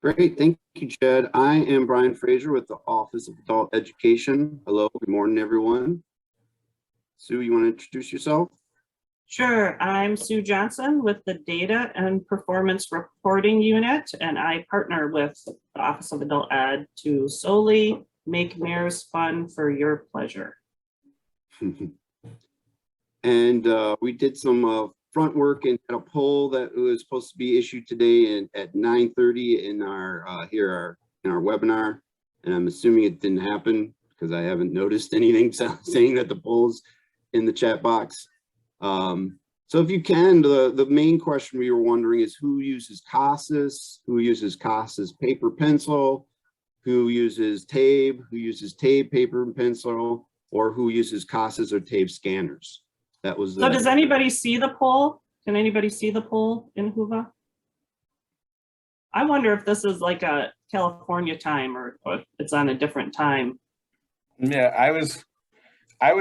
Great, thank you, Chad. I am Brian Frazier with the Office of Adult Education. Hello, good morning, everyone. Sue, you want to introduce yourself? Sure, I'm Sue Johnson with the Data and Performance Reporting Unit, and I partner with the Office of Adult Ed to solely make MAERS fun for your pleasure. And we did some front work and had a poll that was supposed to be issued today at 9:30 in our in our webinar, and I'm assuming it didn't happen because I haven't noticed anything saying that the poll's in the chat box. So if you can, the main question we were wondering is who uses CASAS, who uses CASAS paper pencil, who uses TABE, paper and pencil, or who uses CASAS or TABE scanners. That was So does anybody see the poll? Can anybody see the poll in Whova? I wonder if this is like a California time or if it's on a different time. Yeah, I was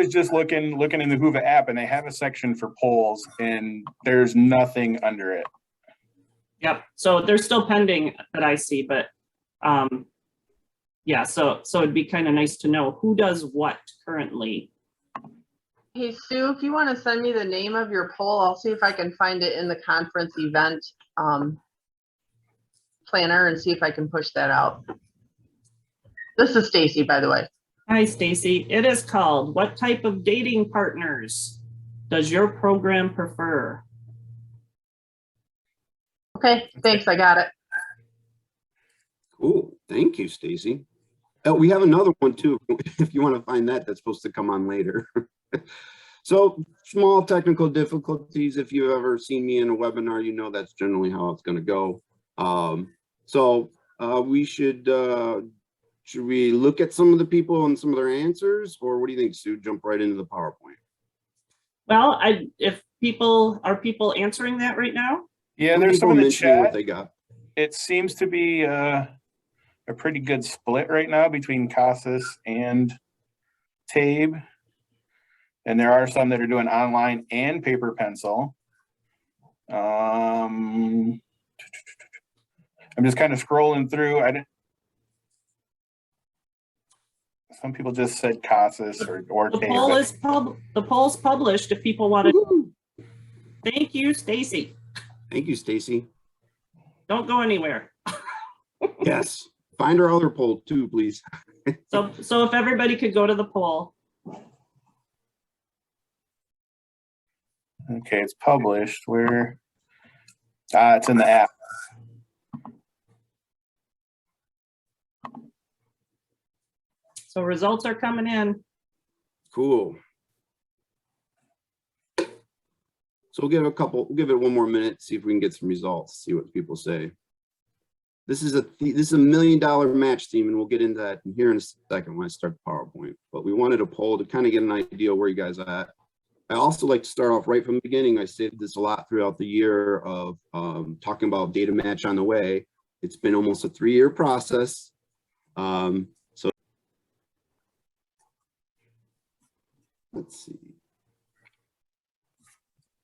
just looking in the Whova app, and they have a section for polls, and there's nothing under it. Yep. So they're still pending that I see, but yeah. So it'd be kind of nice to know who does what currently. Hey, Sue, if you want to send me the name of your poll, I'll see if I can find it in the conference event planner and see if I can push that out. This is Stacy, by the way. Hi, Stacy. It is called, what type of dating partners does your program prefer? Okay, thanks. I got it. Cool. Thank you, Stacy. We have another one too, if you want to find that, that's supposed to come on later. So small technical difficulties. If you've ever seen me in a webinar, you know that's generally how it's going to go. We should we look at some of the people and some of their answers, or what do you think, Sue? Jump right into the PowerPoint. Well, if people are answering that right now? Yeah, there's some in the chat. What they got. It seems to be a pretty good split right now between CASAS and TABE. And there are some that are doing online and paper pencil. I'm just kind of scrolling through. Some people just said CASAS or TABE. The poll's published if people want to. Thank you, Stacy. Thank you, Stacy. Don't go anywhere. Yes, find our other poll too, please. So if everybody could go to the poll. Okay, it's published. Where? It's in the app. So results are coming in. Cool. So we'll give it one more minute, see if we can get some results, see what people say. This is a $1 million match theme, and we'll get into that here in a second when I start the PowerPoint. But we wanted a poll to kind of get an idea where you guys are at. I also like to start off right from the beginning. I said this a lot throughout the year of talking about data match on the way. It's been almost a 3-year process. So let's see.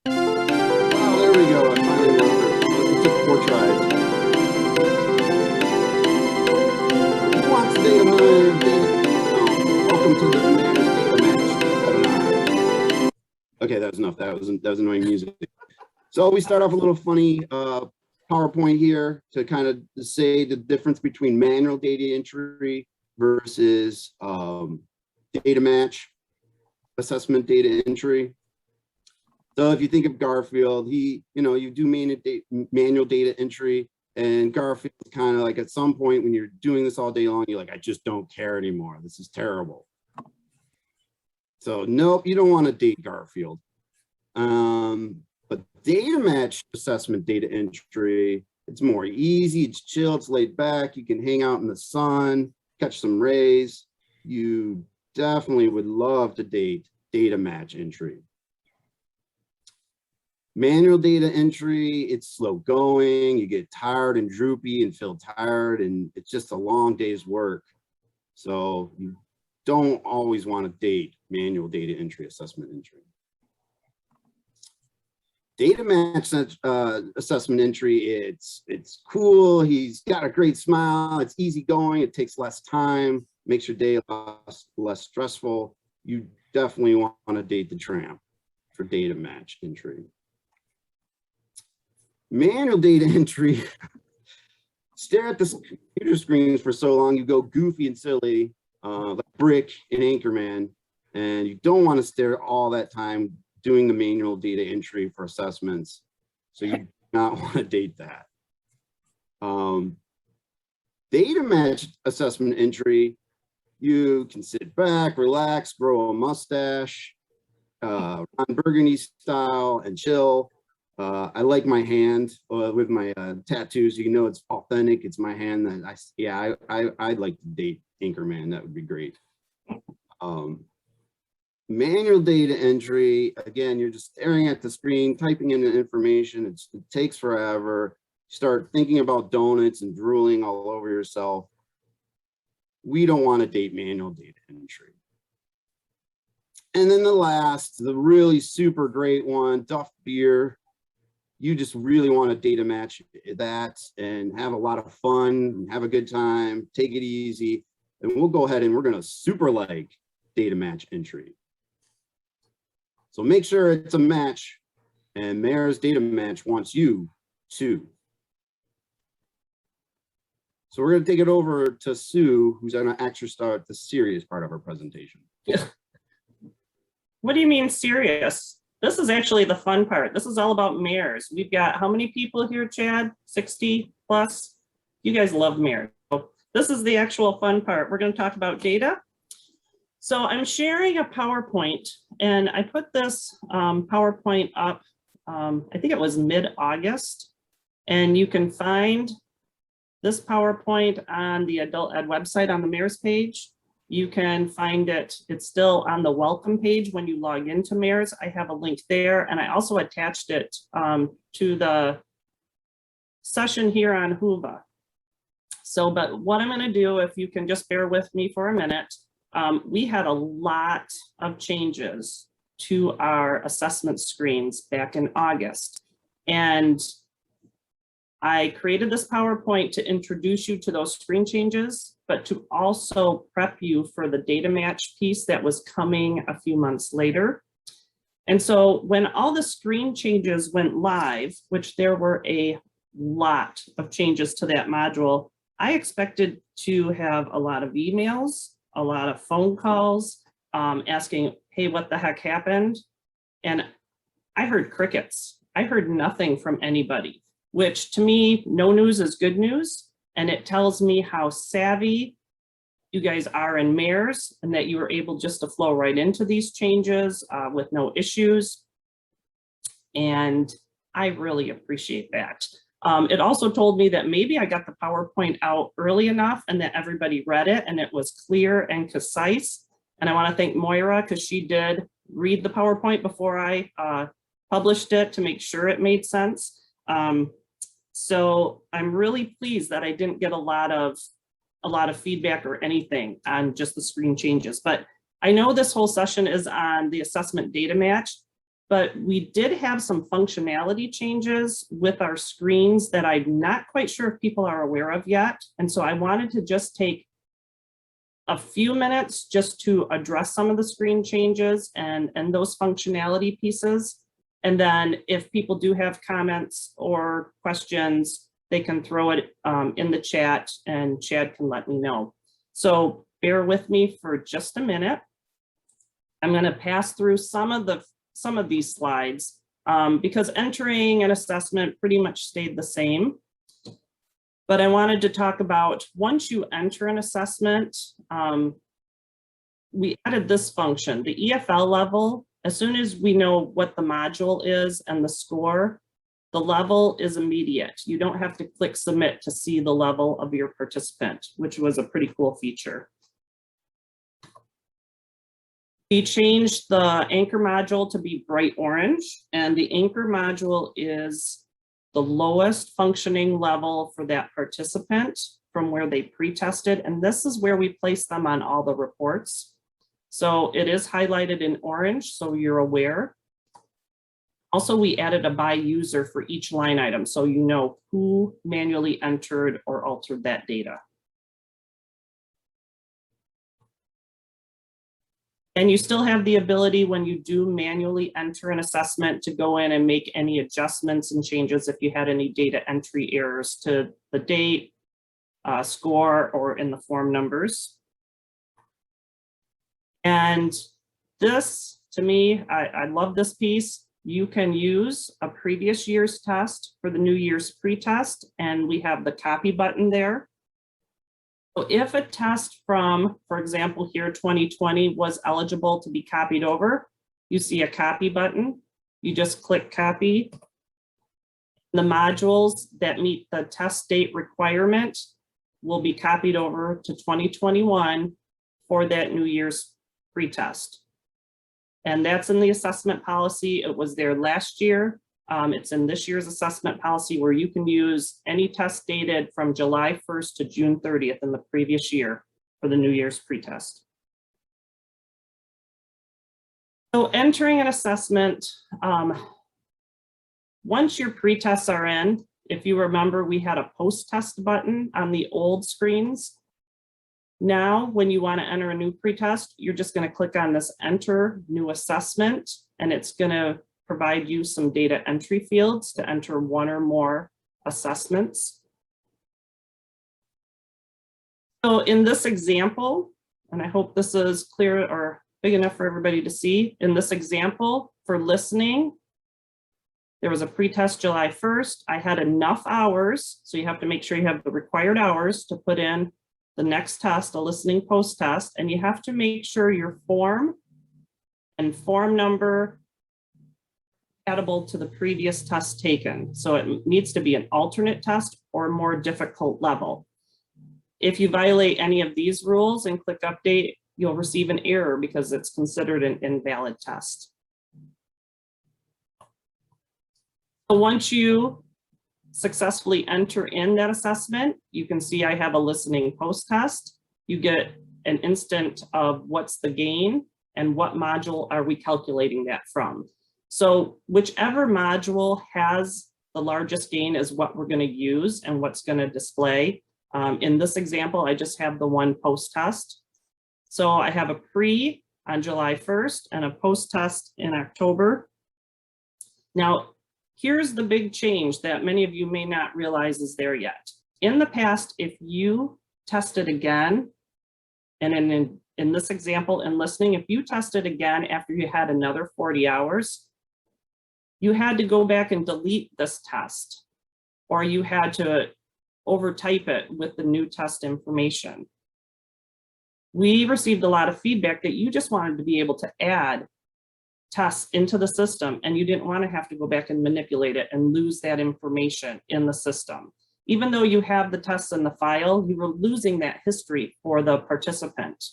Oh, there we go. I finally won it. It took 4 tries. Who wants data match? Welcome to the MAERS data match webinar. Okay, that was enough. That was annoying music. So we start off a little funny PowerPoint here to kind of say the difference between manual data entry versus data match assessment data entry. So if you think of Garfield, you do manual data entry, and Garfield kind of like at some point when you're doing this all day long, you're like, I just don't care anymore. This is terrible. So nope, you don't want to date Garfield. But data match assessment data entry, it's more easy, it's chill, it's laid back. You can hang out in the sun, catch some rays. You definitely would love to date data match entry. Manual data entry, it's slow going, you get tired and droopy and feel tired, and it's just a long day's work. So you don't always want to date manual data entry, assessment entry. Data match assessment entry, it's cool. He's got a great smile. It's easygoing. It takes less time, makes your day less stressful. You definitely want to date the tramp for data match entry. Manual data entry, stare at the computer screens for so long, you go goofy and silly, like Brick and Anchorman, and you don't want to stare all that time doing the manual data entry for assessments. So you do not want to date that. Data match assessment entry, you can sit back, relax, grow a mustache, Ron Burgundy style, and chill. I like my hand with my tattoos. You know it's authentic. It's my hand that I'd like to date Anchorman. That would be great. Manual data entry, again, you're just staring at the screen, typing in the information. It takes forever. Start thinking about donuts and drooling all over yourself. We don't want to date manual data entry. And then the really super great one, Duff Beer. You just really want to data match that and have a lot of fun, have a good time, take it easy. And we'll go ahead and we're going to super like data match entry. So make sure it's a match, and MAERS Data Match wants you to. So we're going to take it over to Sue, who's going to actually start the serious part of our presentation. What do you mean serious? This is actually the fun part. This is all about MAERS. We've got how many people here, Chad? 60 plus? You guys love MAERS. So this is the actual fun part. We're going to talk about data. So I'm sharing a PowerPoint, and I put this PowerPoint up, I think it was mid-August, and you can find this PowerPoint on the Adult Ed website on the MAERS page. You can find it, it's still on the welcome page when you log into MAERS. I have a link there, and I also attached it to the session here on Whova. So, but what I'm gonna do, if you can just bear with me for a minute, we had a lot of changes to our assessment screens back in August. And I created this PowerPoint to introduce you to those screen changes, but to also prep you for the data match piece that was coming a few months later. And so when all the screen changes went live, which there were a lot of changes to that module, I expected to have a lot of emails, a lot of phone calls, asking, hey, what the heck happened? And I heard crickets. I heard nothing from anybody, which to me, no news is good news. And it tells me how savvy you guys are in MAERS and that you were able just to flow right into these changes with no issues. And I really appreciate that. It also told me that maybe I got the PowerPoint out early enough and that everybody read it and it was clear and concise. And I want to thank Moira because she did read the PowerPoint before I published it to make sure it made sense. So I'm really pleased that I didn't get a lot of feedback or anything on just the screen changes. But I know this whole session is on the assessment data match, but we did have some functionality changes with our screens that I'm not quite sure if people are aware of yet. And so I wanted to just take a few minutes just to address some of the screen changes and those functionality pieces. And then if people do have comments or questions, they can throw it in the chat and Chad can let me know. So bear with me for just a minute. I'm going to pass through some of these slides because entering an assessment pretty much stayed the same. But I wanted to talk about once you enter an assessment, we added this function, the EFL level. As soon as we know what the module is and the score, the level is immediate. You don't have to click submit to see the level of your participant, which was a pretty cool feature. We changed the anchor module to be bright orange, and the anchor module is the lowest functioning level for that participant from where they pre-tested, and this is where we place them on all the reports. So it is highlighted in orange, so you're aware. Also, we added a by user for each line item, so you know who manually entered or altered that data. And you still have the ability when you do manually enter an assessment to go in and make any adjustments and changes if you had any data entry errors to the date, score, or in the form numbers. And this, to me, I love this piece. You can use a previous year's test for the new year's pretest, and we have the copy button there. So if a test from, for example, here 2020 was eligible to be copied over, you see a copy button. You just click copy. The modules that meet the test date requirement will be copied over to 2021 for that new year's pretest. And that's in the assessment policy. It was there last year. It's in this year's assessment policy where you can use any test dated from July 1st to June 30th in the previous year for the new year's pretest. So entering an assessment, once your pretests are in, if you remember, we had a post-test button on the old screens. Now, when you want to enter a new pretest, you're just going to click on this enter new assessment, and it's going to provide you some data entry fields to enter one or more assessments. So in this example, and I hope this is clear or big enough for everybody to see, in this example for listening, there was a pretest July 1st. I had enough hours, so you have to make sure you have the required hours to put in the next test, a listening post test, and you have to make sure your form and form number compatible to the previous test taken. So it needs to be an alternate test or more difficult level. If you violate any of these rules and click update, you'll receive an error because it's considered an invalid test. So once you successfully enter in that assessment, you can see I have a listening post test. You get an instant of what's the gain and what module are we calculating that from. So whichever module has the largest gain is what we're going to use and what's going to display. In this example, I just have the one post test. So I have a pre on July 1st and a post test in October. Now, here's the big change that many of you may not realize is there yet. In the past, if you tested again, and in this example, in listening, if you tested again after you had another 40 hours, you had to go back and delete this test, or you had to overtype it with the new test information. We received a lot of feedback that you just wanted to be able to add tests into the system, and you didn't want to have to go back and manipulate it and lose that information in the system. Even though you have the tests in the file, you were losing that history for the participant.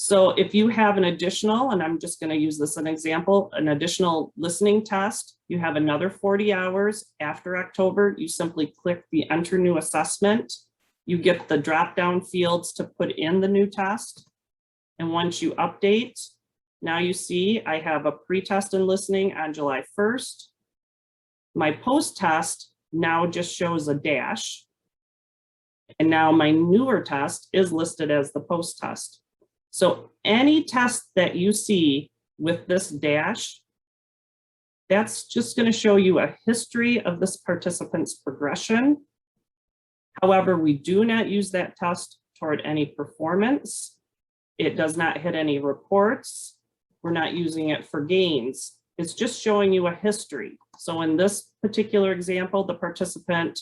So if you have an additional, and I'm just going to use this as an example, an additional listening test, you have another 40 hours after October, you simply click the enter new assessment. You get the drop-down fields to put in the new test. And once you update, now you see I have a pre-test in listening on July 1st. My post-test now just shows a dash. And now my newer test is listed as the post-test. So any test that you see with this dash, that's just going to show you a history of this participant's progression. However, we do not use that test toward any performance. It does not hit any reports. We're not using it for gains. It's just showing you a history. So in this particular example, the participant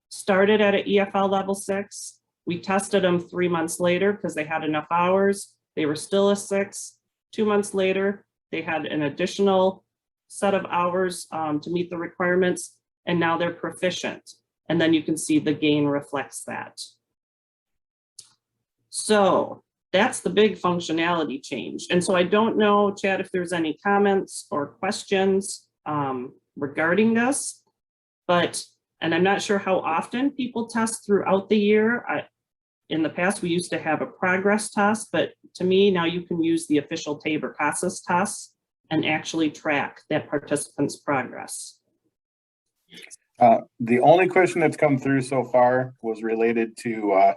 started at an EFL level 6. We tested them 3 months later because they had enough hours. They were still a 6. 2 months later, they had an additional set of hours to meet the requirements, and now they're proficient. And then you can see the gain reflects that. So that's the big functionality change. And so I don't know, Chad, if there's any comments or questions regarding this, and I'm not sure how often people test throughout the year. In the past, we used to have a progress test, but to me, now you can use the official TABE or CASAS tests and actually track that participant's progress. The only question that's come through so far was related to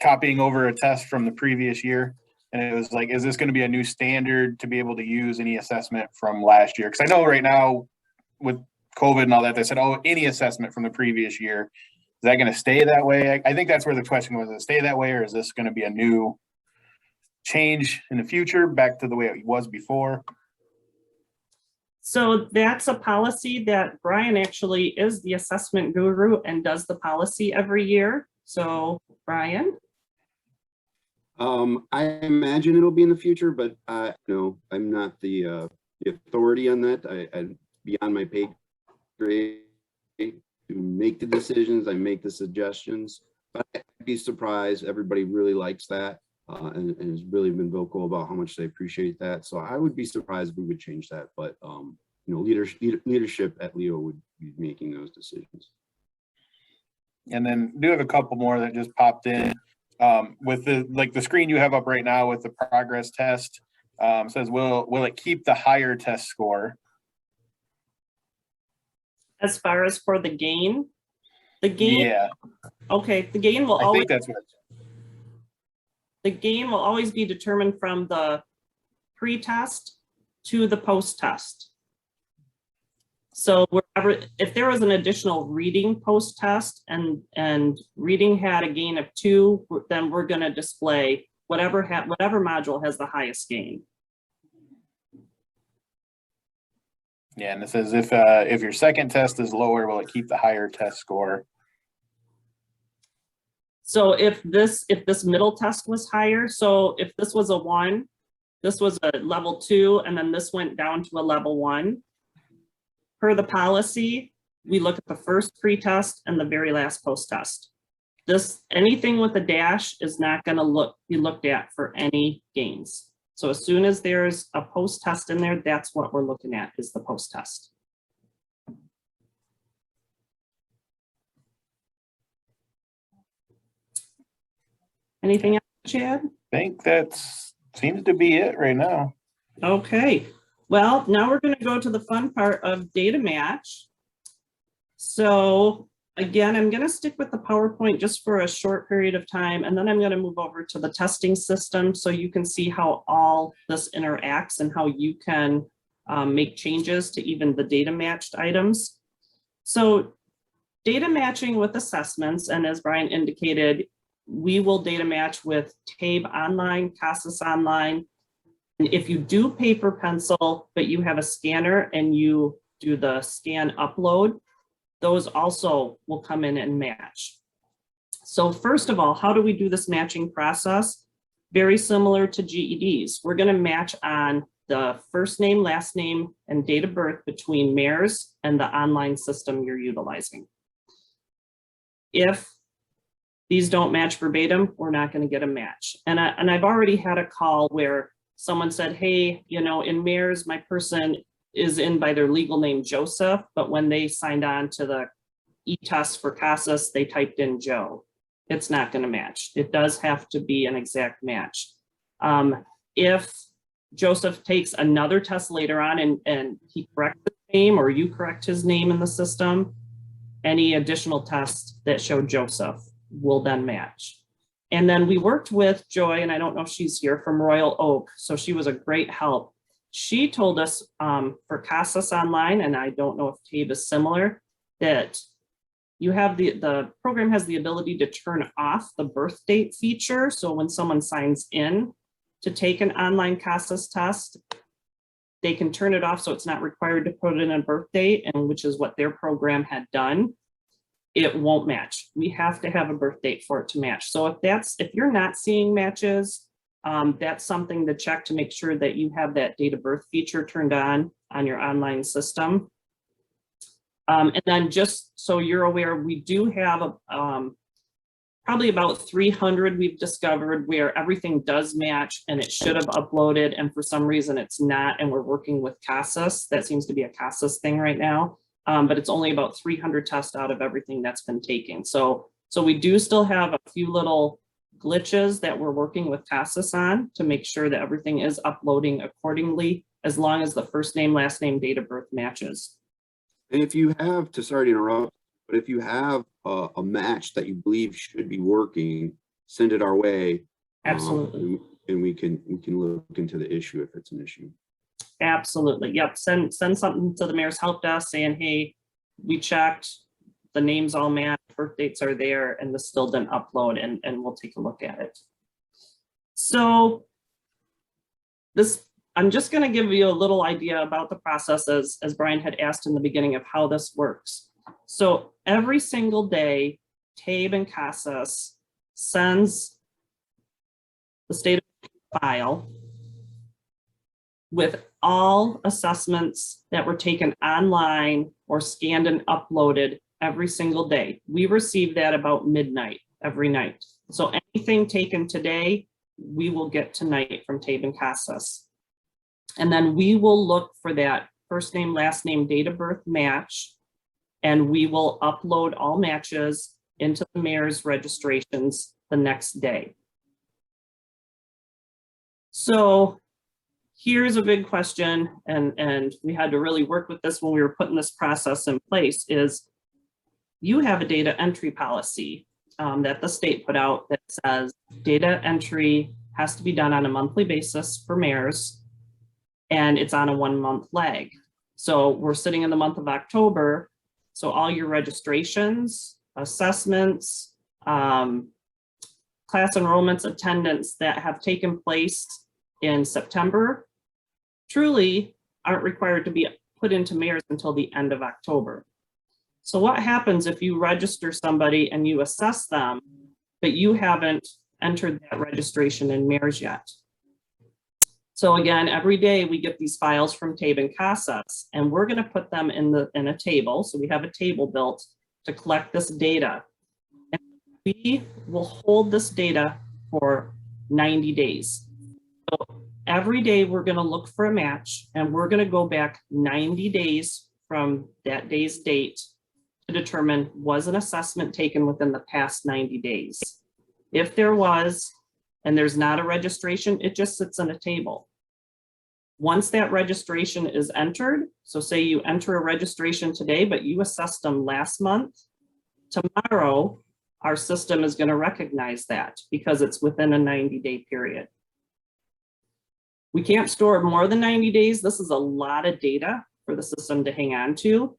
copying over a test from the previous year. And it was like, is this going to be a new standard to be able to use any assessment from last year? Because I know right now with COVID and all that, they said, oh, any assessment from the previous year. Is that going to stay that way? I think that's where the question was, is it stay that way, or is this going to be a new change in the future back to the way it was before? So that's a policy that Brian actually is the assessment guru and does the policy every year. So Brian? I imagine it'll be in the future, but no, I'm not the authority on that. I'd be on my pay grade to make the decisions. I make the suggestions, but I'd be surprised. Everybody really likes that and has really been vocal about how much they appreciate that. So I would be surprised if we would change that, but you know, leadership at Leo would be making those decisions. And then do have a couple more that just popped in. With the screen you have up right now with the progress test, says, will it keep the higher test score? As far as for the gain? The gain? Yeah, Okay, the gain will I always, think that's what. the gain will always be determined from the pre-test to the post-test. So wherever, if there was an additional reading post-test and reading had a gain of 2, then we're going to display whatever module has the highest gain. Yeah, and it says if your second test is lower, will it keep the higher test score? So if this middle test was higher, so if this was a 1, this was a level 2, and then this went down to a level 1. Per the policy, we look at the first pre-test and the very last post-test. Anything with a dash is not going to be looked at for any gains. So as soon as there's a post-test in there, that's what we're looking at, is the post-test. Anything else, Chad? I think that seems to be it right now. Okay, well, now we're going to go to the fun part of data match. So again, I'm going to stick with the PowerPoint just for a short period of time, and then I'm going to move over to the testing system so you can see how all this interacts and how you can make changes to even the data matched items. So data matching with assessments, and as Brian indicated, we will data match with TABE online, CASAS online. And if you do paper pencil, but you have a scanner and you do the scan upload, those also will come in and match. So first of all, how do we do this matching process? Very similar to GEDs. We're going to match on the first name, last name, and date of birth between MAERS and the online system you're utilizing. If these don't match verbatim, we're not going to get a match. And I've already had a call where someone said, hey, you know, in MAERS, my person is in by their legal name Joseph, but when they signed on to the e-test for CASAS, they typed in Joe. It's not going to match. It does have to be an exact match. If Joseph takes another test later on and he corrects his name or you correct his name in the system, any additional tests that show Joseph will then match. And then we worked with Joy, and I don't know if she's here, from Royal Oak, so she was a great help. She told us for CASAS online, and I don't know if TABE is similar, that you have the program has the ability to turn off the birth date feature. So when someone signs in to take an online CASAS test, they can turn it off so it's not required to put in a birth date, and which is what their program had done. It won't match. We have to have a birth date for it to match. So if you're not seeing matches, that's something to check to make sure that you have that date of birth feature turned on your online system. And then just so you're aware, we do have probably about 300 we've discovered where everything does match and it should have uploaded, and for some reason it's not, and we're working with CASAS. That seems to be a CASAS thing right now. But it's only about 300 tests out of everything that's been taken. So we do still have a few little glitches that we're working with CASAS on to make sure that everything is uploading accordingly as long as the first name, last name, date of birth matches. And if you have, sorry to interrupt, but if you have a match that you believe should be working, send it our way. Absolutely. And we can look into the issue if it's an issue. Absolutely. Yep. Send something to the mayor's help desk saying, hey, we checked, the names all match, birth dates are there, and this still didn't upload, and we'll take a look at it. So I'm just going to give you a little idea about the process as Brian had asked in the beginning of how this works. So every single day, TABE and CASAS sends the state file with all assessments that were taken online or scanned and uploaded every single day. We receive that about midnight every night. So anything taken today, we will get tonight from TABE and CASAS. And then we will look for that first name, last name, date of birth match, and we will upload all matches into the mayor's registrations the next day. So here's a big question, and we had to really work with this when we were putting this process in place, is you have a data entry policy that the state put out that says data entry has to be done on a monthly basis for mayors, and it's on a 1-month lag. So we're sitting in the month of October, so all your registrations, assessments, class enrollments, attendance that have taken place in September truly aren't required to be put into MAERS until the end of October. So what happens if you register somebody and you assess them, but you haven't entered that registration in MAERS yet? So again, every day we get these files from TABE and CASAS, and we're going to put them in a table. So we have a table built to collect this data. And we will hold this data for 90 days. So every day we're going to look for a match, and we're going to go back 90 days from that day's date to determine, was an assessment taken within the past 90 days? If there was, and there's not a registration, it just sits in a table. Once that registration is entered, so say you enter a registration today, but you assessed them last month, tomorrow our system is going to recognize that because it's within a 90-day period. We can't store more than 90 days. This is a lot of data for the system to hang on to.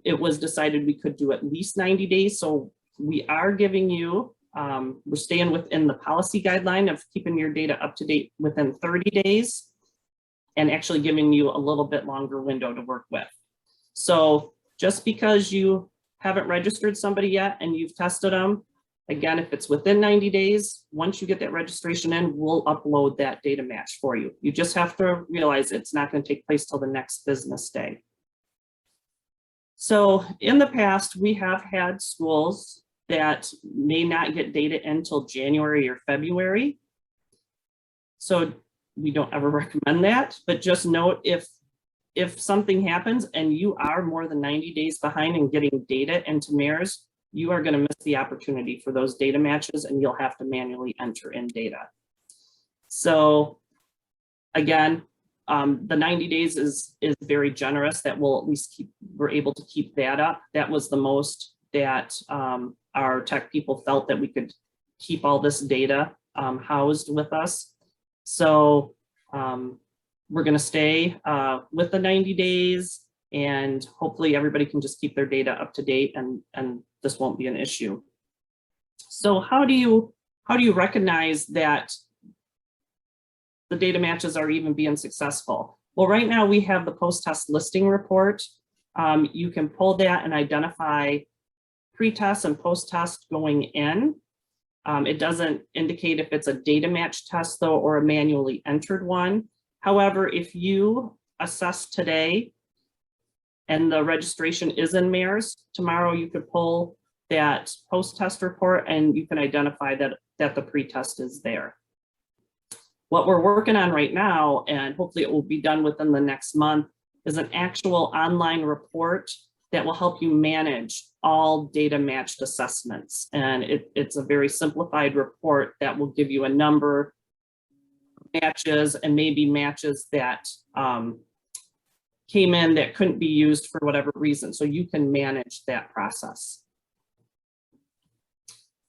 It was decided we could do at least 90 days. So we are giving you, we're staying within the policy guideline of keeping your data up to date within 30 days and actually giving you a little bit longer window to work with. So just because you haven't registered somebody yet and you've tested them, again, if it's within 90 days, once you get that registration in, we'll upload that data match for you. You just have to realize it's not going to take place till the next business day. So in the past, we have had schools that may not get data until January or February. So we don't ever recommend that, but just note if something happens and you are more than 90 days behind in getting data into MAERS, you are going to miss the opportunity for those data matches, and you'll have to manually enter in data. So again, the 90 days is very generous. That will at least we're able to keep that up. That was the most that our tech people felt that we could keep all this data housed with us. So we're going to stay with the 90 days, and hopefully everybody can just keep their data up to date, and this won't be an issue. So how do you recognize that the data matches are even being successful? Well, right now we have the post-test listing report. You can pull that and identify pre-test and post-test going in. It doesn't indicate if it's a data match test though, or a manually entered one. However, if you assess today and the registration is in MAERS, tomorrow you could pull that post-test report and you can identify that the pre-test is there. What we're working on right now, and hopefully it will be done within the next month, is an actual online report that will help you manage all data matched assessments. And it's a very simplified report that will give you a number of matches and maybe matches that came in that couldn't be used for whatever reason. So you can manage that process.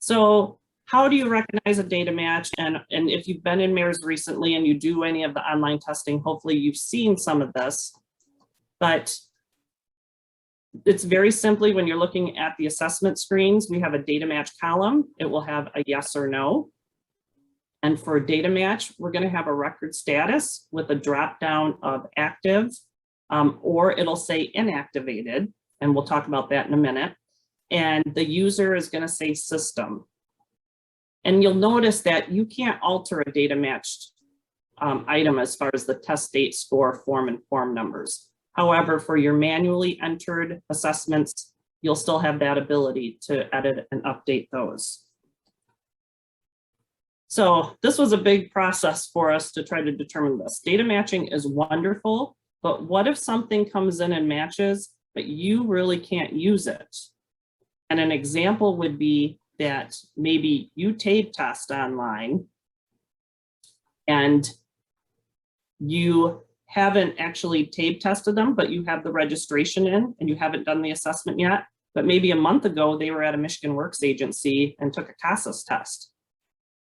So how do you recognize a data match? And if you've been in MAERS recently and you do any of the online testing, hopefully you've seen some of this. But it's very simply, when you're looking at the assessment screens, we have a data match column. It will have a yes or no. And for a data match, we're going to have a record status with a drop down of active, or it'll say inactivated. And we'll talk about that in a minute. And the user is going to say system. And you'll notice that you can't alter a data matched item as far as the test date, score, form, and form numbers. However, for your manually entered assessments, you'll still have that ability to edit and update those. So this was a big process for us to try to determine this. Data matching is wonderful, but what if something comes in and matches, but you really can't use it? And an example would be that maybe you tape test online and you haven't actually tape tested them, but you have the registration in and you haven't done the assessment yet. But maybe a month ago, they were at a Michigan Works agency and took a CASAS test.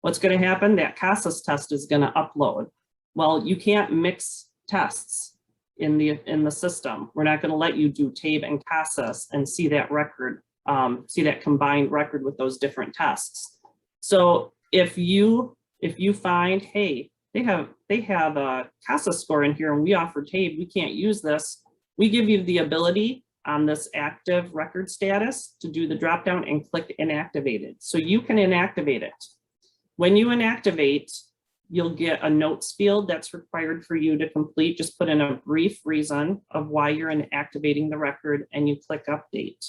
What's going to happen? That CASAS test is going to upload. Well, you can't mix tests in the system. We're not going to let you do TABE and CASAS and see that record, see that combined record with those different tests. So if you find, hey, they have a CASAS score in here and we offer TABE, we can't use this. We give you the ability on this active record status to do the drop down and click inactivated. So you can inactivate it. When you inactivate, you'll get a notes field that's required for you to complete. Just put in a brief reason of why you're inactivating the record and you click update.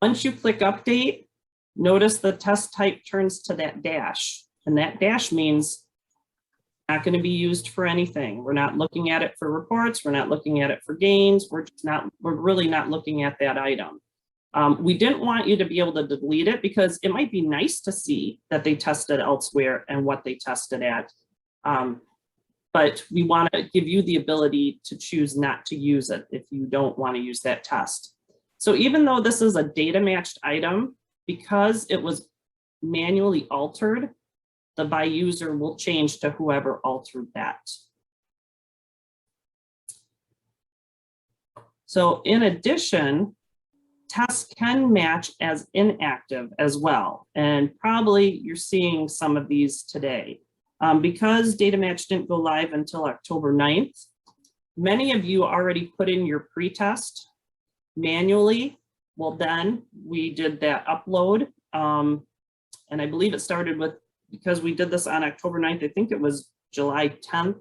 Once you click update, notice the test type turns to that dash. And that dash means not going to be used for anything. We're not looking at it for reports. We're not looking at it for gains. We're really not looking at that item. We didn't want you to be able to delete it because it might be nice to see that they tested elsewhere and what they tested at. But we want to give you the ability to choose not to use it if you don't want to use that test. So even though this is a data matched item, because it was manually altered, the by user will change to whoever altered that. So in addition, tests can match as inactive as well. And probably you're seeing some of these today. Because data match didn't go live until October 9th, many of you already put in your pretest manually. Well, then we did that upload. And I believe it started with, because we did this on October 9th, I think it was July 10th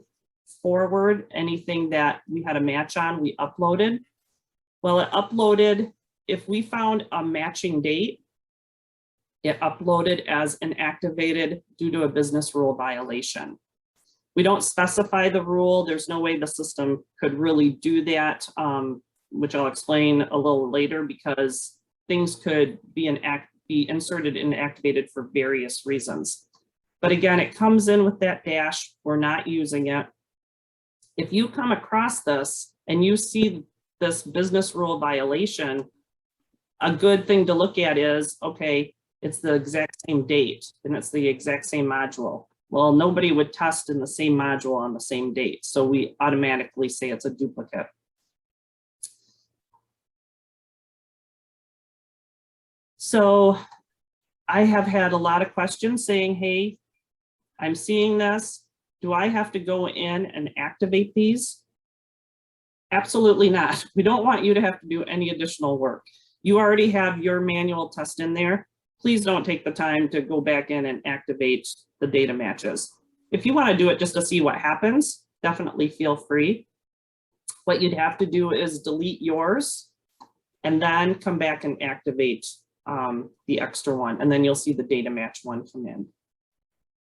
forward, anything that we had a match on, we uploaded. Well, it uploaded, if we found a matching date, it uploaded as inactivated due to a business rule violation. We don't specify the rule. There's no way the system could really do that, which I'll explain a little later, because things could be inserted and activated for various reasons. But again, it comes in with that dash. We're not using it. If you come across this and you see this business rule violation, a good thing to look at is, okay, it's the exact same date and it's the exact same module. Well, nobody would test in the same module on the same date. So we automatically say it's a duplicate. So I have had a lot of questions saying, hey, I'm seeing this. Do I have to go in and activate these? Absolutely not. We don't want you to have to do any additional work. You already have your manual test in there. Please don't take the time to go back in and activate the data matches. If you want to do it just to see what happens, definitely feel free. What you'd have to do is delete yours and then come back and activate the extra one, and then you'll see the data match one come in.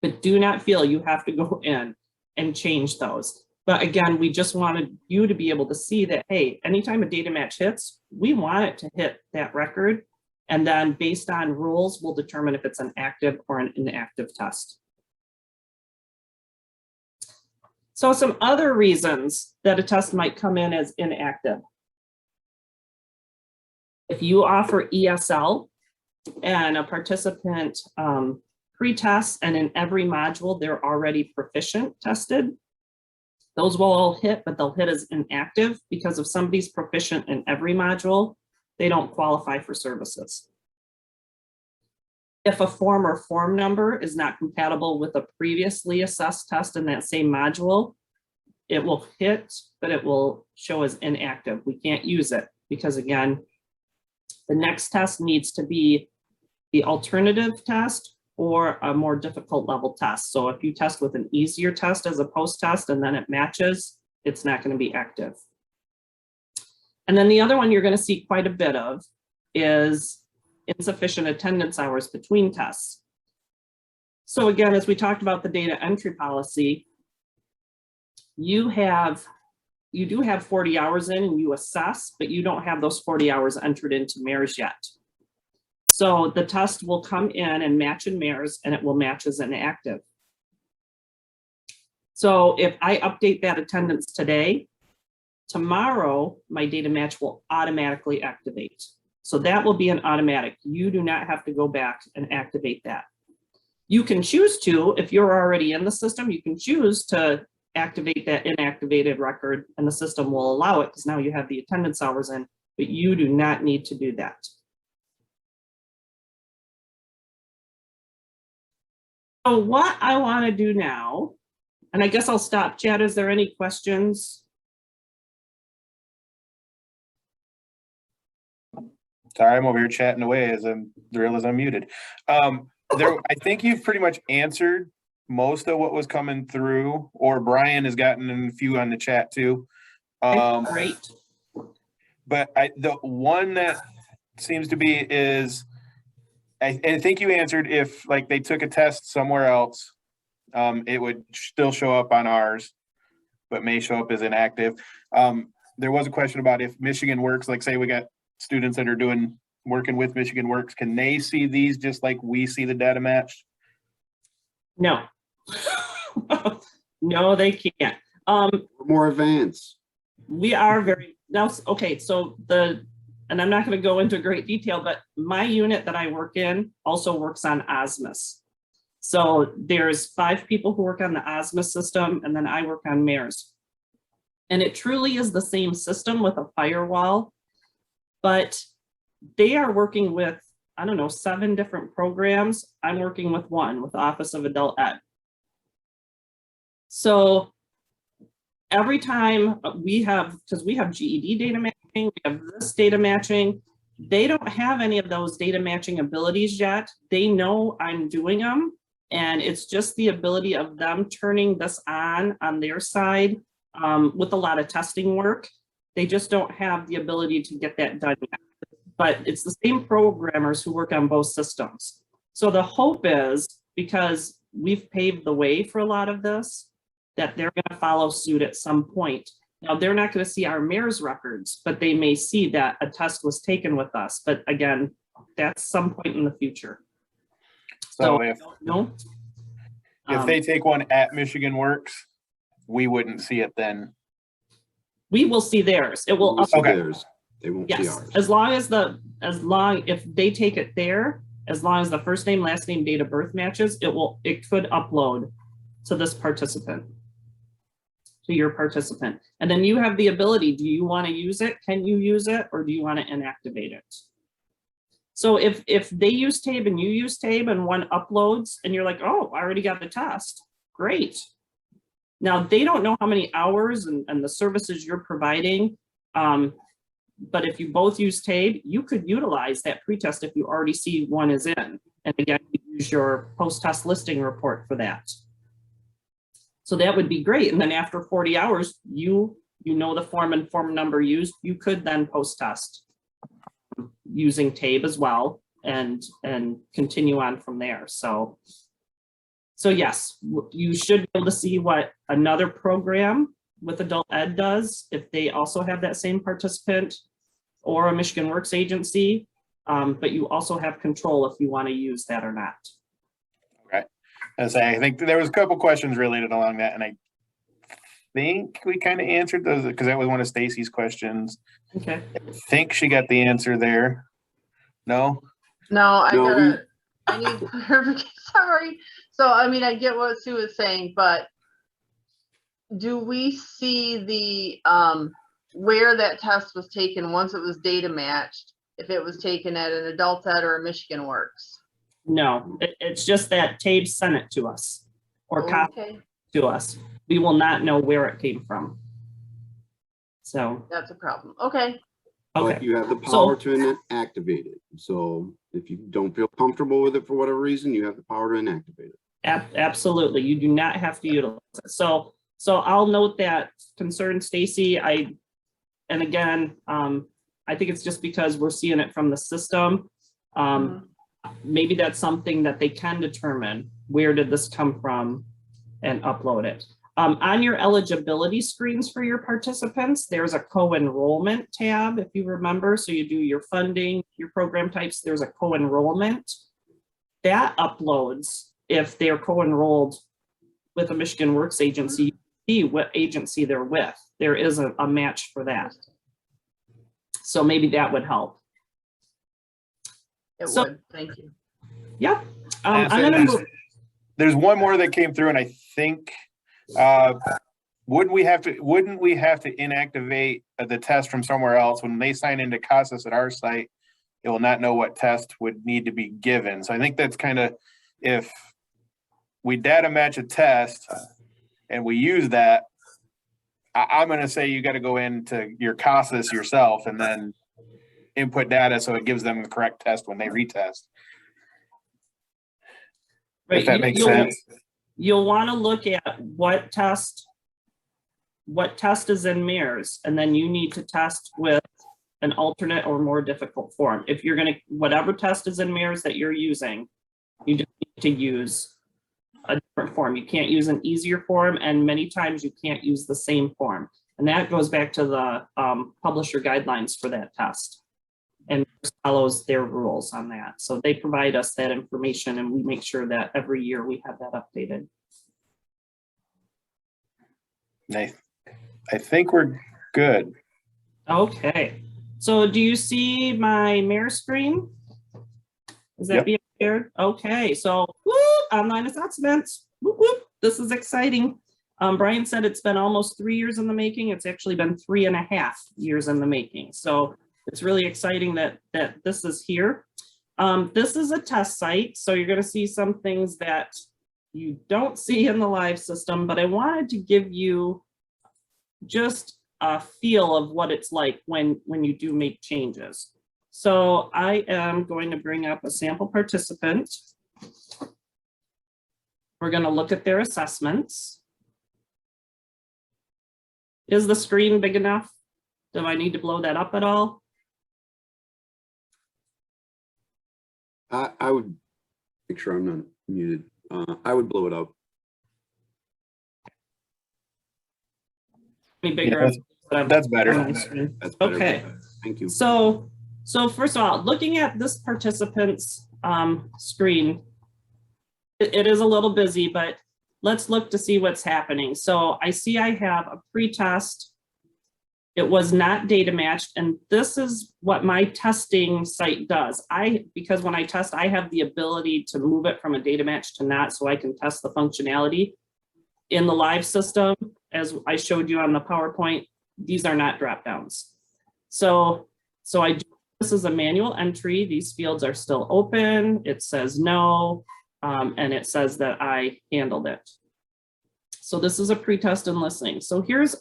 But do not feel you have to go in and change those. But again, we just wanted you to be able to see that, hey, anytime a data match hits, we want it to hit that record. And then based on rules, we'll determine if it's an active or an inactive test. So some other reasons that a test might come in as inactive. If you offer ESL and a participant pre-tests, and in every module they're already proficient tested, those will all hit, but they'll hit as inactive because if somebody's proficient in every module, they don't qualify for services. If a form or form number is not compatible with a previously assessed test in that same module, it will hit, but it will show as inactive. We can't use it because, again, the next test needs to be the alternative test or a more difficult level test. So if you test with an easier test as a post-test and then it matches, it's not going to be active. And then the other one you're going to see quite a bit of is insufficient attendance hours between tests. So again, as we talked about the data entry policy, you do have 40 hours in and you assess, but you don't have those 40 hours entered into MAERS yet. So the test will come in and match in MAERS and it will match as inactive. So if I update that attendance today, tomorrow my data match will automatically activate. So that will be an automatic. You do not have to go back and activate that. You can choose to, if you're already in the system, you can choose to activate that inactivated record and the system will allow it because now you have the attendance hours in, but you do not need to do that. So what I want to do now, and I guess I'll stop chat. Is there any questions? Sorry, I'm over here chatting away as I realize I'm muted. I think you've pretty much answered most of what was coming through, or Brian has gotten a few on the chat too. Great. But the one that seems to be is, I think you answered if like they took a test somewhere else, it would still show up on ours, but may show up as inactive. There was a question about if Michigan Works, like say we got students that are working with Michigan Works, can they see these just like we see the data matched? No. No, they can't. More advanced. We are very, now, okay, so and I'm not going to go into great detail, but my unit that I work in also works on Osmus. So there's 5 people who work on the Osmus system, and then I work on MAERS. And it truly is the same system with a firewall, but they are working with, I don't know, 7 different programs. I'm working with one, with the Office of Adult Ed. So every time we have, because we have GED data matching, we have this data matching, they don't have any of those data matching abilities yet. They know I'm doing them, and it's just the ability of them turning this on their side with a lot of testing work. They just don't have the ability to get that done yet. But it's the same programmers who work on both systems. So the hope is, because we've paved the way for a lot of this, that they're going to follow suit at some point. Now, they're not going to see our MAERS records, but they may see that a test was taken with us. But again, that's some point in the future. So I don't know. If they take one at Michigan Works, we wouldn't see it then. We will see theirs. It will. We'll see Okay. theirs. They won't see Yes, ours. as long if they take it there, as long as the first name, last name, date of birth matches, it could upload to this participant, to your participant. And then you have the ability, do you want to use it? Can you use it? Or do you want to inactivate it? So if they use TABE and you use TABE and one uploads and you're like, oh, I already got the test, great. Now they don't know how many hours and the services you're providing. But if you both use TABE, you could utilize that pretest if you already see one is in. And again, you use your post-test listing report for that. So that would be great. And then after 40 hours, you know the form and form number used, you could then post-test using TABE as well and continue on from there. So yes, you should be able to see what another program with Adult Ed does if they also have that same participant or a Michigan Works agency, but you also have control if you want to use that or not. Okay. I think there was a couple questions related along that, and I think we kind of answered those because that was one of Stacy's questions. Okay. I think she got the answer there. No? No, No, I need clarification. Sorry. So, I mean, I get what Sue is saying, but do we see the, where that test was taken once it was data matched, if it was taken at an adult ed or a Michigan Works? No, it's just that Tabe sent it to us or copied Okay, it to us. We will not know where it came from. So, that's a problem. Okay, but okay. you have the power to inactivate it. So if you don't feel comfortable with it for whatever reason, you have the power to inactivate it. Absolutely. You do not have to utilize it. So I'll note that concern, Stacy. And again, I think it's just because we're seeing it from the system. Maybe that's something that they can determine. Where did this come from and upload it? On your eligibility screens for your participants, there's a co-enrollment tab, if you remember. So you do your funding, your program types, there's a co-enrollment. That uploads if they're co-enrolled with a Michigan Works agency, see what agency they're with. There is a match for that. So maybe that would help. it would. Thank you. Yep. And so I'm gonna move. there's one more that came through, and I think wouldn't we have to inactivate the test from somewhere else when they sign into CASAS at our site? It will not know what test would need to be given. So I think that's kind of, if we data match a test and we use that, I'm going to say you got to go into your CASAS yourself and then input data so it gives them the correct test when they retest. Right, if that makes sense. You'll want to look at what test is in MAERS, and then you need to test with an alternate or more difficult form. If you're going to, whatever test is in MAERS that you're using, you just need to use a different form. You can't use an easier form, and many times you can't use the same form. And that goes back to the publisher guidelines for that test, and follows their rules on that. So they provide us that information, and we make sure that every year we have that updated. I think we're good. Okay. So do you see my MAERS screen? Is that being shared? Okay. So online assessments. Whoop, whoop. This is exciting. Brian said it's been almost 3 years in the making. It's actually been 3.5 years in the making. So it's really exciting that this is here. This is a test site, so you're going to see some things that you don't see in the live system, but I wanted to give you just a feel of what it's like when you do make changes. So I am going to bring up a sample participant. We're going to look at their assessments. Is the screen big enough? Do I need to blow that up at all? I would make sure I'm not muted. I would blow it up. Any bigger? Yeah, that's better. That's better. Okay. Thank you. So first of all, looking at this participant's screen, it is a little busy, but let's look to see what's happening. So I see I have a pretest. It was not data matched, and this is what my testing site does. Because when I test, I have the ability to move it from a data match to not, so I can test the functionality. In the live system, as I showed you on the PowerPoint, these are not drop downs. So this is a manual entry. These fields are still open. It says no, and it says that I handled it. So this is a pretest and listening. So here's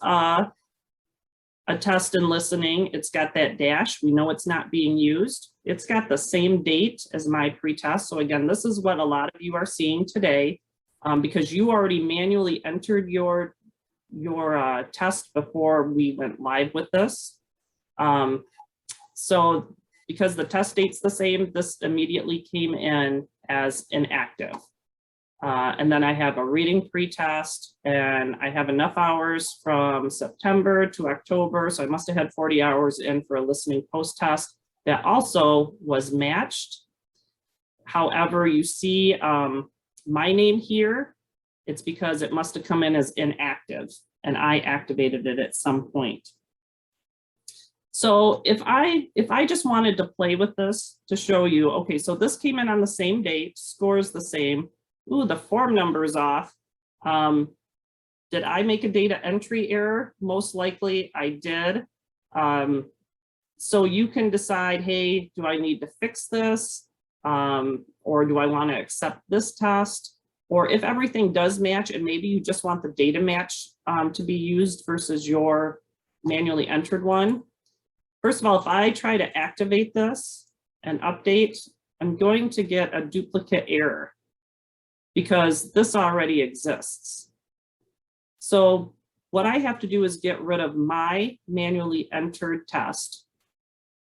a test and listening. It's got that dash. We know it's not being used. It's got the same date as my pretest. So again, this is what a lot of you are seeing today, because you already manually entered your test before we went live with this. So because the test date's the same, this immediately came in as inactive. And then I have a reading pretest, and I have enough hours from September to October. So I must have had 40 hours in for a listening post test that also was matched. However, you see my name here, it's because it must have come in as inactive. and I activated it at some point. So if I just wanted to play with this to show you, okay, so this came in on the same date, score's the same. Ooh, the form number is off. Did I make a data entry error? Most likely I did. So you can decide, hey, do I need to fix this? Or do I want to accept this test? Or if everything does match and maybe you just want the data match to be used versus your manually entered one. First of all, if I try to activate this and update, I'm going to get a duplicate error because this already exists. So what I have to do is get rid of my manually entered test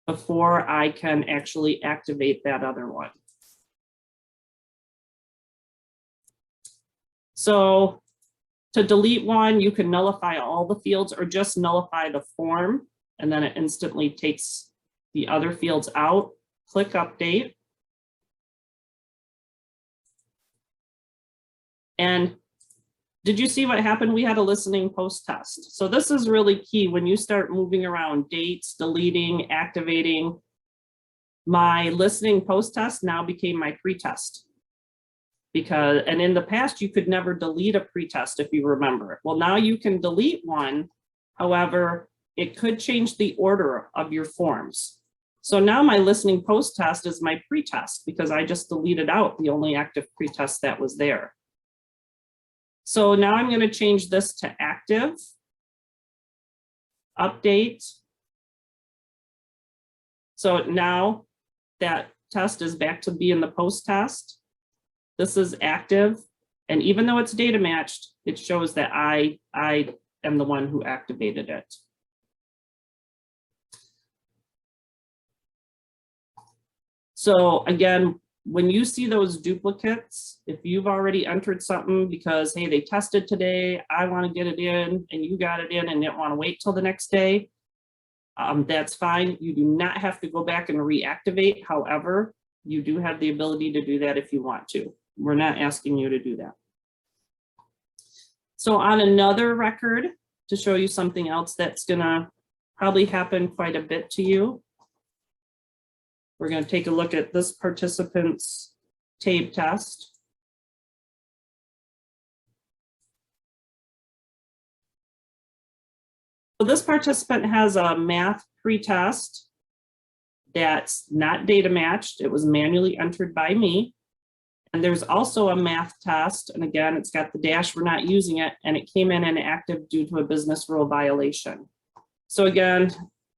before I can actually activate that other one. So to delete one, you can nullify all the fields or just nullify the form, and then it instantly takes the other fields out. Click update. And did you see what happened? We had a listening post test. So this is really key when you start moving around dates, deleting, activating. My listening post test now became my pretest. And in the past, you could never delete a pretest if you remember. Well, now you can delete one. However, it could change the order of your forms. So now my listening post test is my pretest because I just deleted out the only active pretest that was there. So now I'm going to change this to active, update. So now that test is back to being the post test. This is active. And even though it's data matched, it shows that I am the one who activated it. So again, when you see those duplicates, if you've already entered something because, hey, they tested today, I want to get it in, and you got it in and didn't want to wait till the next day, that's fine. You do not have to go back and reactivate. However, you do have the ability to do that if you want to. We're not asking you to do that. So on another record, to show you something else that's gonna probably happen quite a bit to you, we're going to take a look at this participant's TABE test. So this participant has a math pretest that's not data matched. It was manually entered by me. And there's also a math test. And again, it's got the dash, we're not using it, and it came in inactive due to a business rule violation. So again,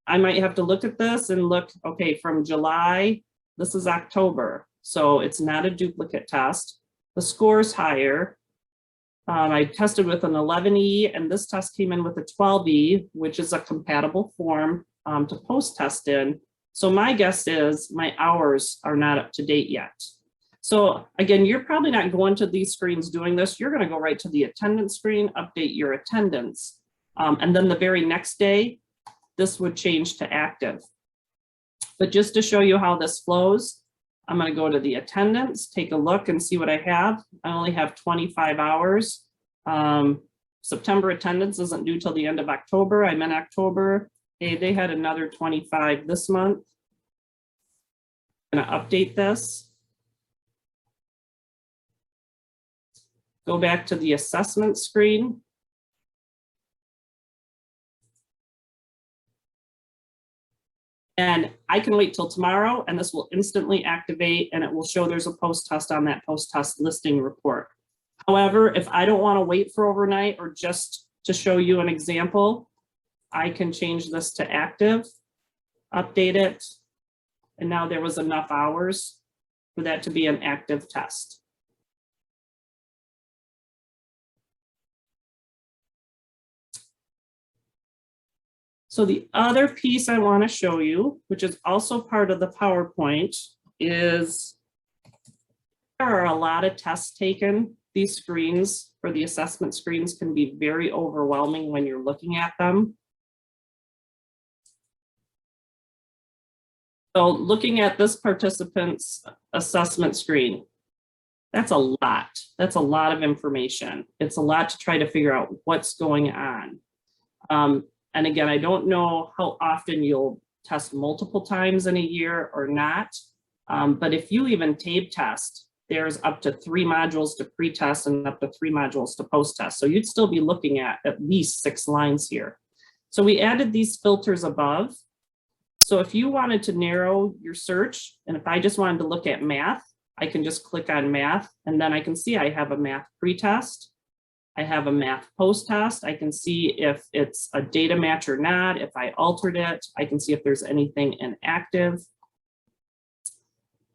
I might have to look at this and look, okay, from July, this is October. So it's not a duplicate test. The score's higher. I tested with an 11E and this test came in with a 12E, which is a compatible form to post test in. So my guess is my hours are not up to date yet. So again, you're probably not going to these screens doing this. You're going to go right to the attendance screen, update your attendance. And then the very next day, this would change to active. But just to show you how this flows, I'm going to go to the attendance, take a look and see what I have. I only have 25 hours. September attendance isn't due till the end of October. I'm in October. Hey, they had another 25 this month. I'm going to update this. Go back to the assessment screen. And I can wait till tomorrow and this will instantly activate and it will show there's a post test on that post test listing report. However, if I don't want to wait for overnight or just to show you an example, I can change this to active, update it, and now there was enough hours for that to be an active test. So the other piece I want to show you, which is also part of the PowerPoint, is there are a lot of tests taken. These screens for the assessment screens can be very overwhelming when you're looking at them. So looking at this participant's assessment screen, That's a lot. That's a lot of information. It's a lot to try to figure out what's going on. And again, I don't know how often you'll test multiple times in a year or not. But if you even TABE test, there's up to 3 modules to pre-test and up to 3 modules to post-test. So you'd still be looking at least 6 lines here. So we added these filters above. So if you wanted to narrow your search, and if I just wanted to look at math, I can just click on math, and then I can see I have a math pre-test. I have a math post-test. I can see if it's a data match or not, if I altered it. I can see if there's anything inactive.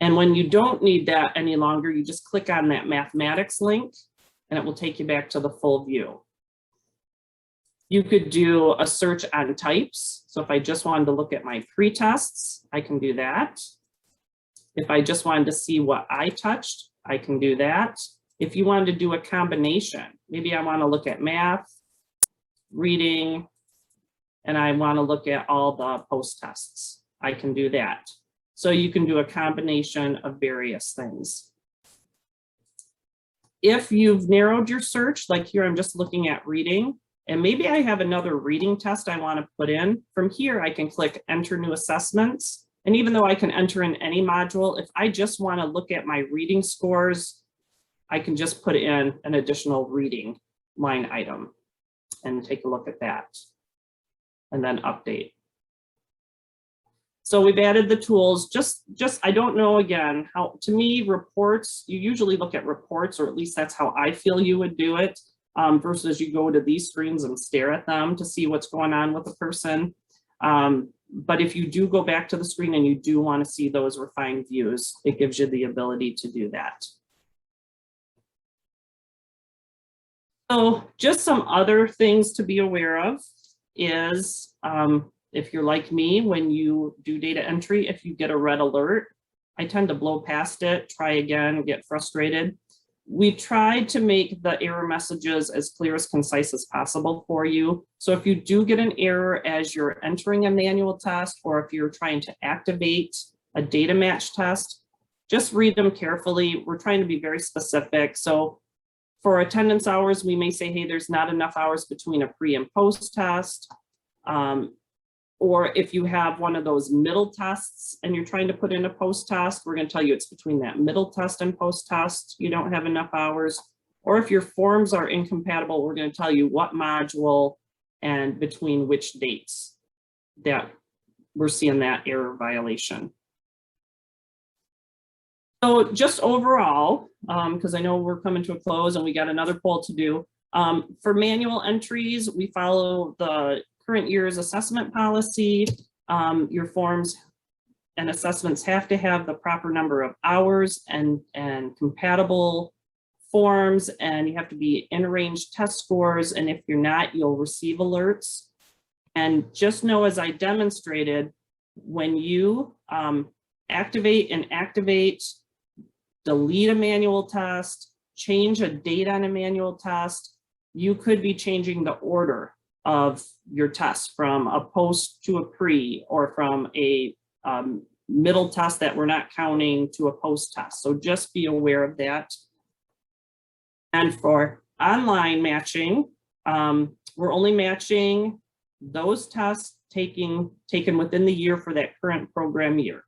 And when you don't need that any longer, you just click on that mathematics link, and it will take you back to the full view. You could do a search on types. So if I just wanted to look at my pre-tests, I can do that. If I just wanted to see what I touched, I can do that. If you wanted to do a combination, maybe I want to look at math, reading, and I want to look at all the post-tests, I can do that. So you can do a combination of various things. If you've narrowed your search, like here, I'm just looking at reading, and maybe I have another reading test I want to put in. From here, I can click Enter New Assessments. And even though I can enter in any module, if I just want to look at my reading scores, I can just put in an additional reading line item and take a look at that and then update. So we've added the tools. Just I don't know, again, how, to me, reports, you usually look at reports, or at least that's how I feel you would do it, versus you go to these screens and stare at them to see what's going on with the person. But if you do go back to the screen and you do want to see those refined views, it gives you the ability to do that. So just some other things to be aware of is, if you're like me, when you do data entry, if you get a red alert, I tend to blow past it, try again, get frustrated. We tried to make the error messages as clear, as concise as possible for you. So if you do get an error as you're entering a manual test, or if you're trying to activate a data match test, just read them carefully. We're trying to be very specific. So for attendance hours, we may say, hey, there's not enough hours between a pre and post test. Or if you have one of those middle tests and you're trying to put in a post test, we're going to tell you it's between that middle test and post test. You don't have enough hours. Or if your forms are incompatible, we're going to tell you what module and between which dates that we're seeing that error violation. So just overall, because I know we're coming to a close and we got another poll to do, for manual entries, we follow the current year's assessment policy. Your forms and assessments have to have the proper number of hours and compatible forms, and you have to be in range test scores. And if you're not, you'll receive alerts. And just know, as I demonstrated, when you activate, delete a manual test, change a date on a manual test, you could be changing the order of your test from a post to a pre, or from a middle test that we're not counting to a post test. So just be aware of that. And for online matching, we're only matching those tests taken within the year for that current program year.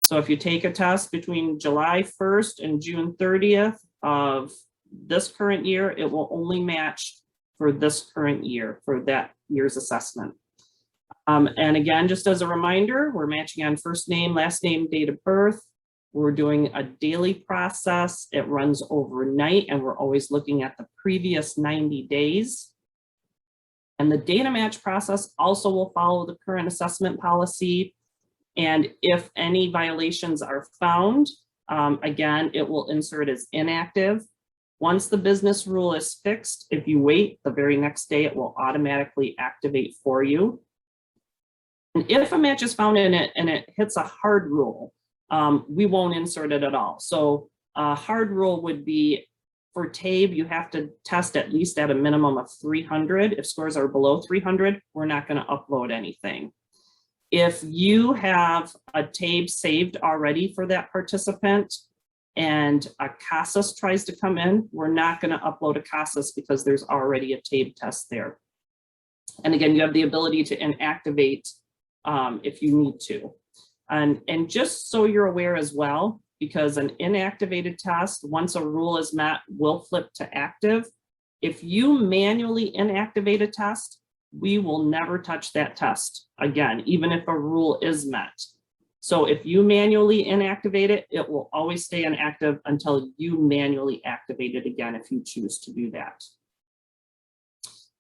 So if you take a test between July 1st and June 30th of this current year, it will only match for this current year, for that year's assessment. And again, just as a reminder, we're matching on first name, last name, date of birth. We're doing a daily process. It runs overnight, and we're always looking at the previous 90 days. And the data match process also will follow the current assessment policy. And if any violations are found, again, it will insert as inactive. Once the business rule is fixed, if you wait, the very next day, it will automatically activate for you. And if a match is found in it and it hits a hard rule, we won't insert it at all. So a hard rule would be, for TABE, you have to test at least at a minimum of 300. If scores are below 300, we're not going to upload anything. If you have a TABE saved already for that participant, and a CASAS tries to come in, we're not going to upload a CASAS because there's already a TABE test there. And again, you have the ability to inactivate if you need to. And just so you're aware as well, because an inactivated test, once a rule is met, will flip to active. If you manually inactivate a test, we will never touch that test again, even if a rule is met. So if you manually inactivate it, it will always stay inactive until you manually activate it again if you choose to do that.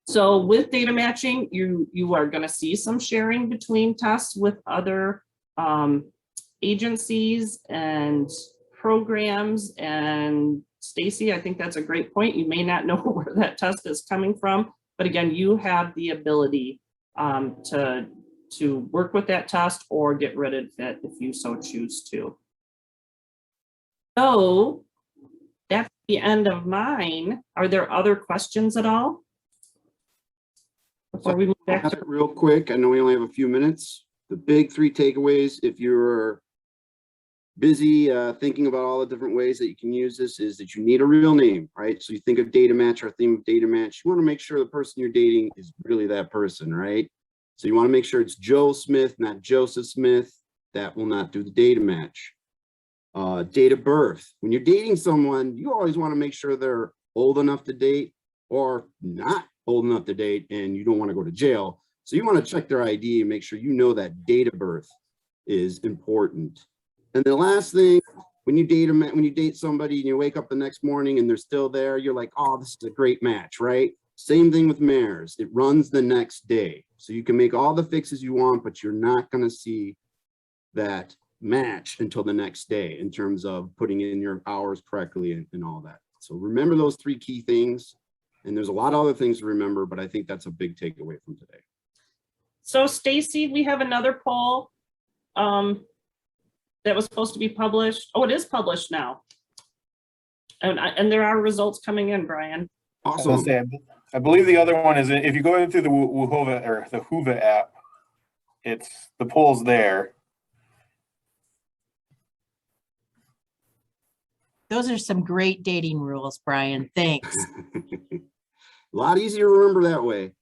So with data matching, you are going to see some sharing between tests with other agencies and programs. And Stacy, I think that's a great point. You may not know where that test is coming from, but again, you have the ability to work with that test or get rid of it if you so choose to. So that's the end of mine. Are there other questions at all? Before we move back to real quick, I know we only have a few minutes. The big 3 takeaways, if you're busy thinking about all the different ways that you can use this, is that you need a real name, right? So you think of data match or theme of data match, you want to make sure the person you're dating is really that person, right? So you want to make sure it's Joe Smith, not Joseph Smith. That will not do the data match. Date of birth. When you're dating someone, you always want to make sure they're old enough to date or not old enough to date, and you don't want to go to jail. So you want to check their ID and make sure you know that date of birth is important. And the last thing, when you date somebody and you wake up the next morning and they're still there, you're like, oh, this is a great match, right? Same thing with MAERS. It runs the next day. So you can make all the fixes you want, but you're not going to see that match until the next day in terms of putting in your hours correctly and all that. So remember those 3 key things. And there's a lot of other things to remember, but I think that's a big takeaway from today. So Stacy, we have another poll that was supposed to be published. Oh, it is published now. And there are results coming in, Brian. Awesome. I believe the other one is, if you go into the Whova or the Whova app, it's the poll's there. Those are some great dating rules, Brian. Thanks. A lot easier to remember that way.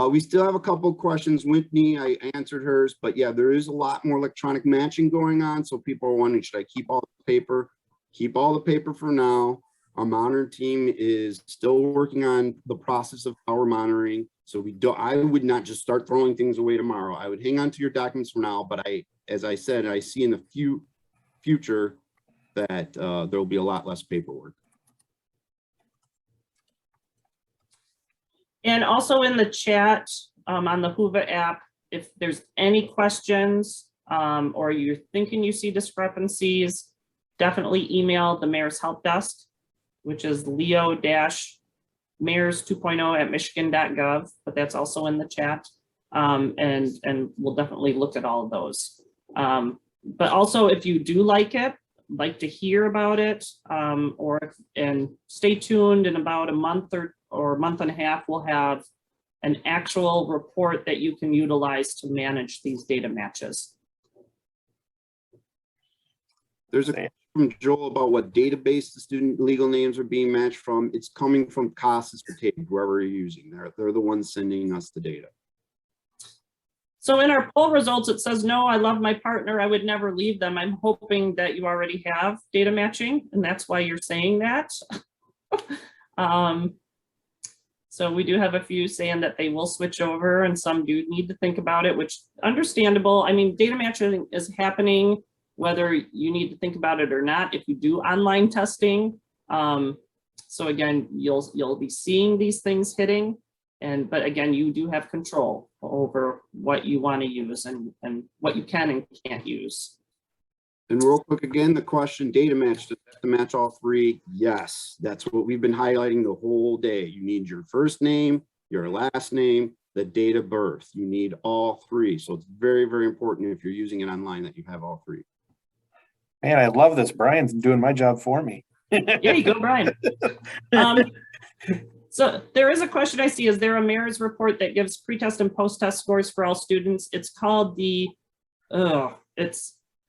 We still have a couple of questions. Whitney, I answered hers, but yeah, there is a lot more electronic matching going on. So people are wondering, should I keep all the paper? Keep all the paper for now. Our monitoring team is still working on the process of power monitoring. So I would not just start throwing things away tomorrow. I would hang on to your documents for now, but as I said, I see in the future that there'll be a lot less paperwork. And also in the chat on the Whova app, if there's any questions or you're thinking you see discrepancies, definitely email the MAERS help desk, which is leo-maers2.0@michigan.gov, but that's also in the chat. And we'll definitely look at all of those. But also, if you do like to hear about it, and stay tuned. In about a month or month and a half, we'll have an actual report that you can utilize to manage these data matches. There's a question from Joel about what database the student legal names are being matched from. It's coming from CASAS or TABE, whoever you're using. They're the ones sending us the data. So in our poll results, it says, no, I love my partner. I would never leave them. I'm hoping that you already have data matching, and that's why you're saying that. So we do have a few saying that they will switch over, and some do need to think about it, which understandable. I mean, data matching is happening whether you need to think about it or not. If you do online testing, so again, you'll be seeing these things hitting. But again, you do have control over what you want to use and what you can and can't use. And real quick, again, the question, data match, does it have to match all 3? Yes, that's what we've been highlighting the whole day. You need your first name, your last name, the date of birth. You need all 3. So it's very, very important if you're using it online that you have all 3. Man, I love this. Brian's doing my job for me. There you go, Brian. So there is a question I see. Is there a MAERS report that gives pre-test and post-test scores for all students? It's called the,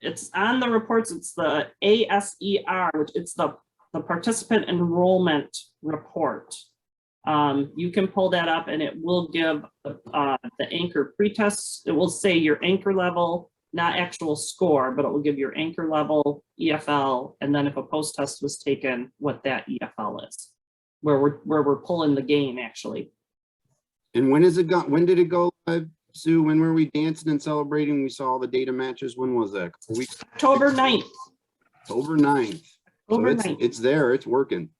it's on the reports. It's the ASER, which it's the participant enrollment report. You can pull that up and it will give the anchor pretests. It will say your anchor level, not actual score, but it will give your anchor level, EFL, and then if a post test was taken, what that EFL is, where we're pulling the gain actually. And when is it gone? When did it go live, Sue? When were we dancing and celebrating? We saw all the data matches. When was that? October 9th. October 9th. So October 9th. it's there, it's working.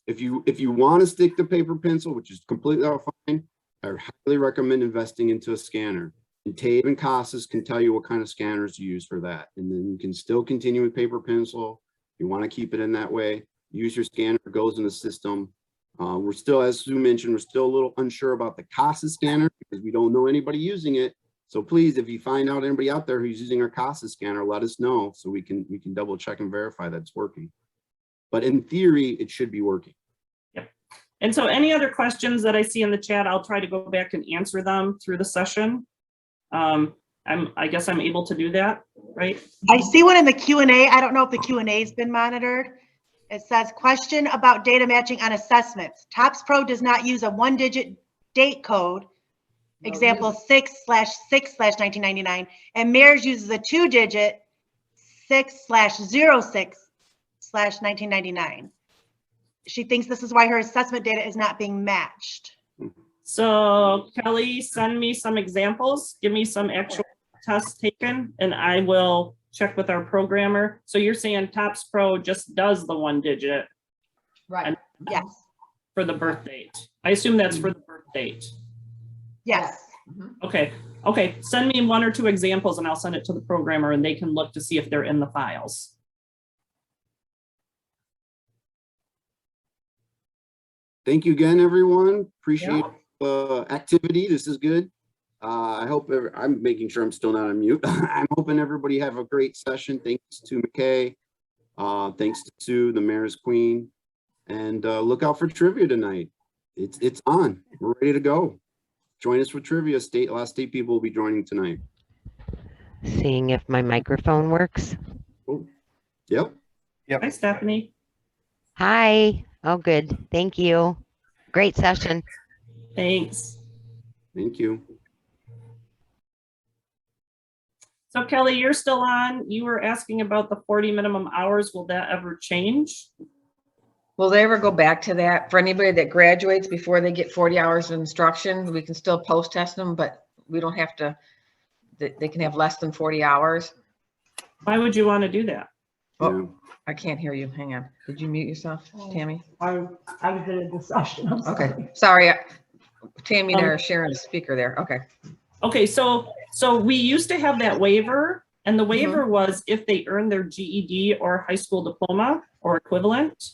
If you want to stick to paper pencil, which is completely fine, I highly recommend investing into a scanner. And TABE and CASAS can tell you what kind of scanners to use for that. And then you can still continue with paper pencil. You want to keep it in that way. Use your scanner, it goes in the system. We're still, as Sue mentioned, we're still a little unsure about the CASAS scanner because we don't know anybody using it. So please, if you find out anybody out there who's using our CASAS scanner, let us know so we can double check and verify that it's working. But in theory, it should be working. Yep. And so any other questions that I see in the chat, I'll try to go back and answer them through the session. I guess I'm able to do that, right? I see one in the Q&A. I don't know if the Q&A has been monitored. It says, question about data matching on assessments. TOPS Pro does not use a one-digit date code, example 6/6/1999, and MAERS uses a two-digit 6/06/1999. She thinks this is why her assessment data is not being matched. So Kelly, send me some examples, give me some actual tests taken, and I will check with our programmer. So you're saying TOPS Pro just does the one digit Right. Yes. for the birth date. I assume that's for the birth date. Yes. Okay. Okay. Send me one or two examples and I'll send it to the programmer and they can look to see if they're in the files. Thank you again, everyone. Appreciate the activity. This is good. I hope I'm making sure I'm still not on mute. I'm hoping everybody have a great session. Thanks to McKay. Thanks to Sue, the MAERS queen. And look out for trivia tonight. It's on. We're ready to go. Join us for trivia. A lot of state people will be joining tonight. Seeing if my microphone works. Oh, yep. Hi, Stephanie. Hi. Oh, good. Thank you. Great session. Thanks. Thank you. So Kelly, you're still on. You were asking about the 40 minimum hours. Will that ever change? Will they ever go back to that? For anybody that graduates before they get 40 hours of instruction, we can still post test them, but we don't have to, they can have less than 40 hours. Why would you want to do that? Oh, Yeah. I can't hear you. Hang on. Did you mute yourself, Tammy? I was in a discussion. I'm sorry. Okay, sorry. Tammy and I are sharing a speaker there. Okay. Okay, so we used to have that waiver, and the waiver was if they earn their GED or high school diploma or equivalent,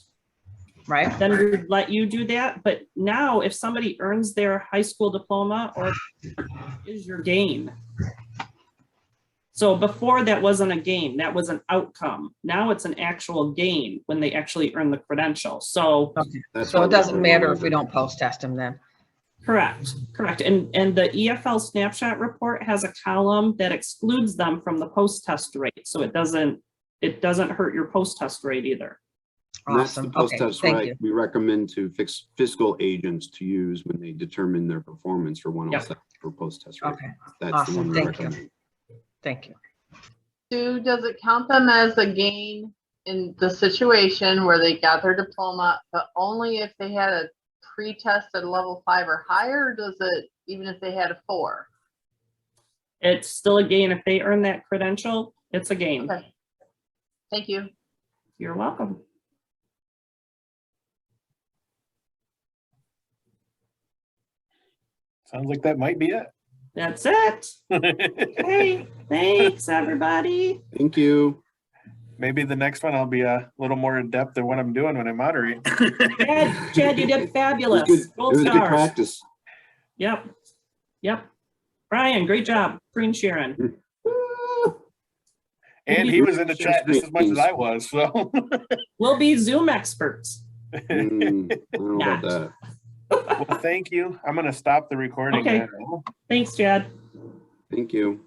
Right. then we'd let you do that. But now if somebody earns their high school diploma or is your gain. So before that wasn't a gain, that was an outcome. Now it's an actual gain when they actually earn the credential. So, Okay. So it doesn't matter if we don't post test them then. correct. And the EFL snapshot report has a column that excludes them from the post-test rate. So it doesn't hurt your post-test rate either. And that's the Awesome. post-test Okay, thank right you. we recommend to fix fiscal agents to use when they determine their performance for 107 for post-test rate. Okay, That's the awesome. one we Thank you. recommend. Thank you. Sue, does it count them as a gain in the situation where they got their diploma, but only if they had a pre-test at level 5 or higher, or does it even if they had a 4? It's still a gain. If they earn that credential, it's a gain. Okay. Thank you. You're welcome. Sounds like that might be it. That's it. Okay, thanks everybody. Thank you. Maybe the next one I'll be a little more in depth in what I'm doing when I moderate. Chad, you did It was fabulous. good, Gold it was good stars. practice. Yep. Brian, great job. Screen sharing. And he was in the chat just as much as I was, so. We'll be Zoom experts. I don't know about that. Well, thank you. I'm gonna stop the recording Okay. now. Thanks, Chad. Thank you.